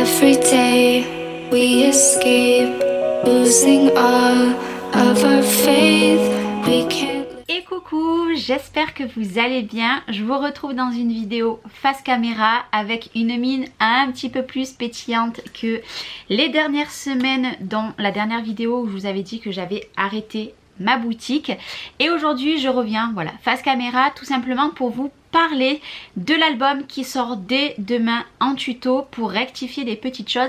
Every day we escape, losing all of our faith. We can't. Et coucou, j'espère que vous allez bien. Je vous retrouve dans une vidéo face caméra avec une mine un petit peu plus pétillante que les dernières semaines dans la dernière vidéo où je vous avais dit que j'avais arrêté ma boutique. Et aujourd'hui je reviens, voilà, face caméra, tout simplement pour vous parler de l'album qui sort dès demain en tuto pour rectifier des petites choses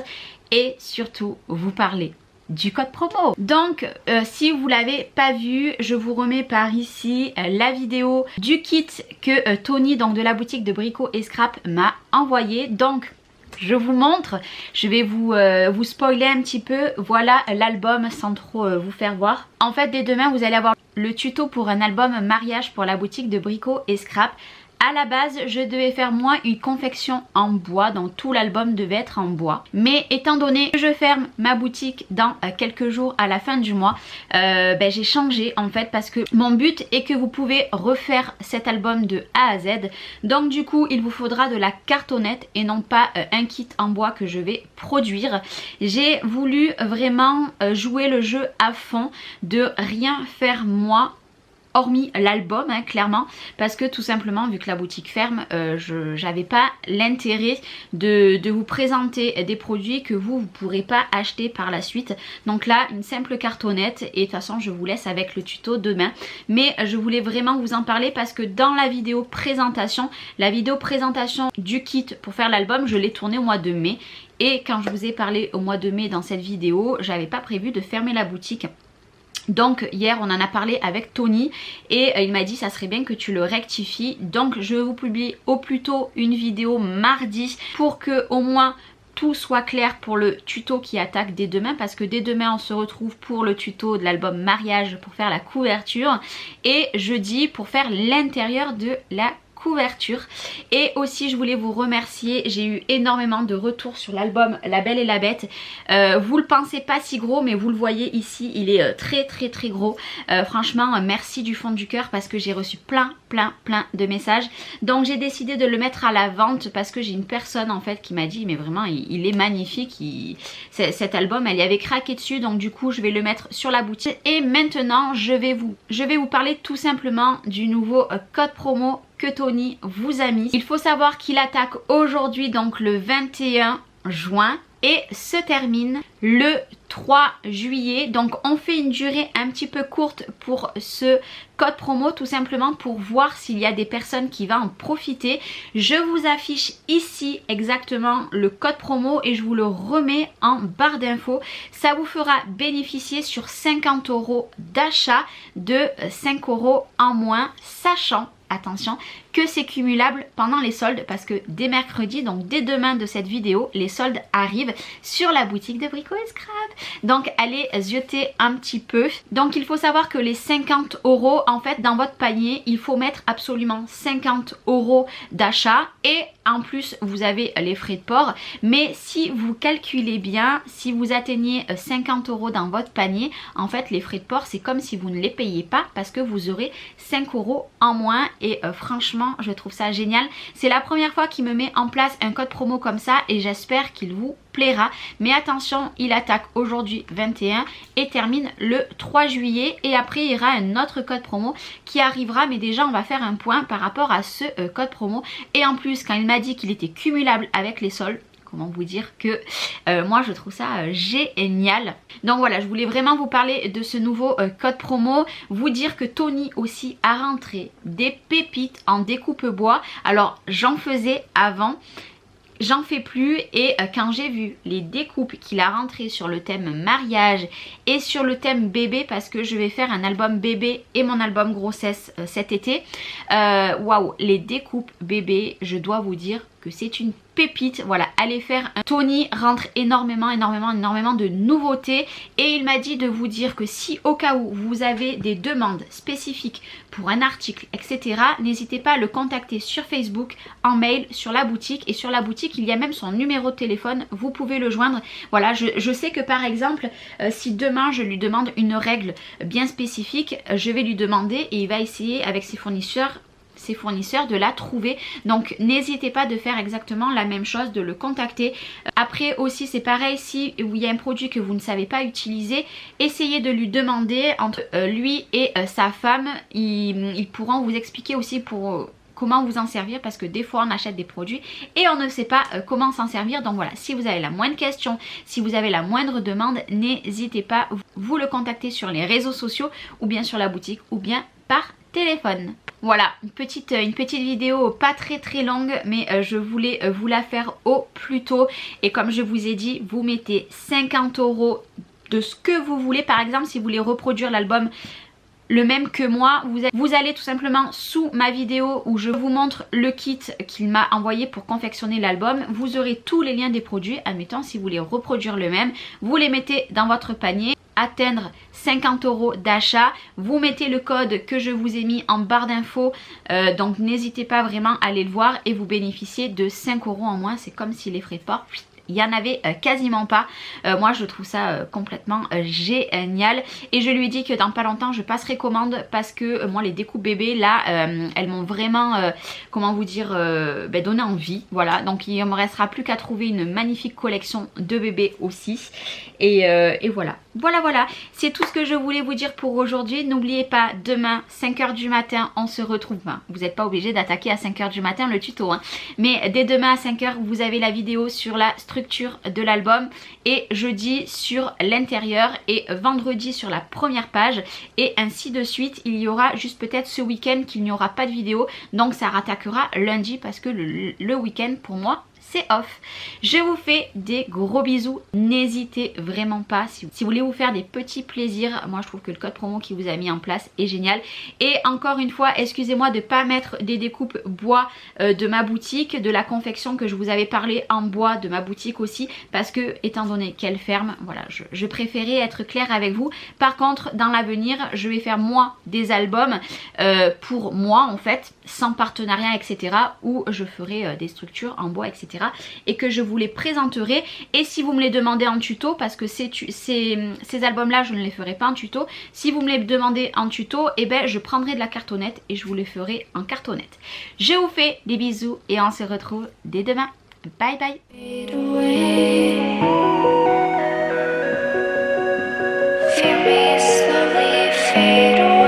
et surtout vous parler du code promo. Donc si vous l'avez pas vu, je vous remets par ici la vidéo du kit que Tony, donc de la boutique de Brico et Scrap, m'a envoyé. Donc je vous montre, je vais vous spoiler un petit peu. Voilà l'album sans trop vous faire voir. En fait, dès demain vous allez avoir le tuto pour un album mariage pour la boutique de Brico et Scrap. À la base, je devais faire moi une confection en bois, donc tout l'album devait être en bois. Mais étant donné que je ferme ma boutique dans quelques jours à la fin du mois, j'ai changé en fait parce que mon but est que vous pouvez refaire cet album de A à Z. Donc du coup, il vous faudra de la cartonnette et non pas un kit en bois que je vais produire. J'ai voulu vraiment jouer le jeu à fond, de rien faire moi, hormis l'album, hein, clairement, parce que tout simplement vu que la boutique ferme, j'avais pas l'intérêt de vous présenter des produits que vous pourrez pas acheter par la suite. Donc là, une simple cartonnette, et de toute façon je vous laisse avec le tuto demain. Mais je voulais vraiment vous en parler parce que dans la vidéo présentation du kit pour faire l'album, je l'ai tourné au mois de mai, et quand je vous ai parlé au mois de mai dans cette vidéo, j'avais pas prévu de fermer la boutique. Donc hier on en a parlé avec Tony et il m'a dit ça serait bien que tu le rectifies. Donc je vais vous publier au plus tôt une vidéo mardi pour que au moins tout soit clair pour le tuto qui attaque dès demain, parce que dès demain on se retrouve pour le tuto de l'album mariage pour faire la couverture et jeudi pour faire l'intérieur de la couverture. Et aussi je voulais vous remercier, j'ai eu énormément de retours sur l'album La Belle et la Bête. Vous le pensez pas si gros, mais vous le voyez ici, il est très gros. Franchement merci du fond du cœur parce que j'ai reçu plein de messages. Donc j'ai décidé de le mettre à la vente parce que j'ai une personne en fait qui m'a dit mais vraiment il est magnifique, cet album elle y avait craqué dessus. Donc du coup je vais le mettre sur la boutique. Et maintenant je vais vous parler tout simplement du nouveau code promo que Tony vous a mis. Il faut savoir qu'il attaque aujourd'hui, donc le 21 juin, et se termine le 3 juillet. Donc on fait une durée un petit peu courte pour ce code promo, tout simplement pour voir s'il y a des personnes qui vont en profiter. Je vous affiche ici exactement le code promo et je vous le remets en barre d'infos. Ça vous fera bénéficier sur 50 € d'achat de 5 € en moins, sachant, attention, que c'est cumulable pendant les soldes, parce que dès mercredi, donc dès demain de cette vidéo, les soldes arrivent sur la boutique de Brico et Scrap. Donc allez zioter un petit peu. Donc il faut savoir que les 50 €, en fait dans votre panier, il faut mettre absolument 50 € d'achat, et en plus vous avez les frais de port. Mais si vous calculez bien, si vous atteignez 50 € dans votre panier, en fait les frais de port c'est comme si vous ne les payez pas, parce que vous aurez 5 € en moins. Et franchement je trouve ça génial. C'est la première fois qu'il me met en place un code promo comme ça et j'espère qu'il vous plaira. Mais attention, il attaque aujourd'hui 21 et termine le 3 juillet. Et après il y aura un autre code promo qui arrivera, mais déjà on va faire un point par rapport à ce code promo. Et en plus quand il m'a dit qu'il était cumulable avec les soldes, comment vous dire que moi je trouve ça génial. Donc voilà, je voulais vraiment vous parler de ce nouveau code promo, vous dire que Tony aussi a rentré des pépites en découpe bois. Alors j'en faisais avant, j'en fais plus, et quand j'ai vu les découpes qu'il a rentrées sur le thème mariage et sur le thème bébé, parce que je vais faire un album bébé et mon album grossesse cet été, waouh, les découpes bébé, je dois vous dire que c'est une pépite. Voilà, allez faire un... Tony rentre énormément de nouveautés, et il m'a dit de vous dire que si au cas où vous avez des demandes spécifiques pour un article, etc., n'hésitez pas à le contacter sur Facebook, en mail, sur la boutique. Et sur la boutique il y a même son numéro de téléphone, vous pouvez le joindre. Voilà, je sais que par exemple si demain je lui demande une règle bien spécifique, je vais lui demander et il va essayer avec ses fournisseurs ses fournisseurs, de la trouver. Donc n'hésitez pas de faire exactement la même chose, de le contacter. Après aussi c'est pareil, si il y a un produit que vous ne savez pas utiliser, essayez de lui demander, entre lui et sa femme, ils pourront vous expliquer aussi pour comment vous en servir, parce que des fois on achète des produits et on ne sait pas comment s'en servir. Donc voilà, si vous avez la moindre question, si vous avez la moindre demande, n'hésitez pas, vous le contactez sur les réseaux sociaux ou bien sur la boutique ou bien par téléphone. Voilà, une petite vidéo pas très longue, mais je voulais vous la faire au plus tôt. Et comme je vous ai dit, vous mettez 50 € de ce que vous voulez. Par exemple, si vous voulez reproduire l'album le même que moi, vous allez tout simplement sous ma vidéo où je vous montre le kit qu'il m'a envoyé pour confectionner l'album. Vous aurez tous les liens des produits. Admettons, si vous voulez reproduire le même, vous les mettez dans votre panier. Atteindre 50 € d'achat, vous mettez le code que je vous ai mis en barre d'infos, donc n'hésitez pas vraiment à aller le voir et vous bénéficiez de 5 € en moins. C'est comme si les frais de port, il n'y en avait quasiment pas. Moi je trouve ça complètement génial, et je lui dis que dans pas longtemps je passerai commande, parce que moi les découpes bébés là elles m'ont vraiment comment vous dire donné envie. Voilà, donc il ne me restera plus qu'à trouver une magnifique collection de bébés aussi, et voilà. Voilà, c'est tout ce que je voulais vous dire pour aujourd'hui. N'oubliez pas, demain 5 h du matin on se retrouve. Enfin, vous n'êtes pas obligé d'attaquer à 5 h du matin le tuto hein. Mais dès demain à 5 h vous avez la vidéo sur la structure de l'album, et jeudi sur l'intérieur, et vendredi sur la première page, et ainsi de suite. Il y aura juste peut-être ce week-end qu'il n'y aura pas de vidéo, donc ça rattaquera lundi, parce que le week-end pour moi c'est off. Je vous fais des gros bisous. N'hésitez vraiment pas, si vous voulez vous faire des petits plaisirs, moi je trouve que le code promo qui vous a mis en place est génial. Et encore une fois, excusez-moi de ne pas mettre des découpes bois de ma boutique, de la confection que je vous avais parlé en bois de ma boutique aussi, parce que étant donné qu'elle ferme, voilà, je préférais être claire avec vous. Par contre, dans l'avenir, je vais faire moi des albums pour moi en fait, sans partenariat etc, où je ferai des structures en bois etc, et que je vous les présenterai. Et si vous me les demandez en tuto, parce que ces albums là je ne les ferai pas en tuto, si vous me les demandez en tuto, et ben je prendrai de la cartonnette et je vous les ferai en cartonnette. Je vous fais des bisous et on se retrouve dès demain. Bye bye.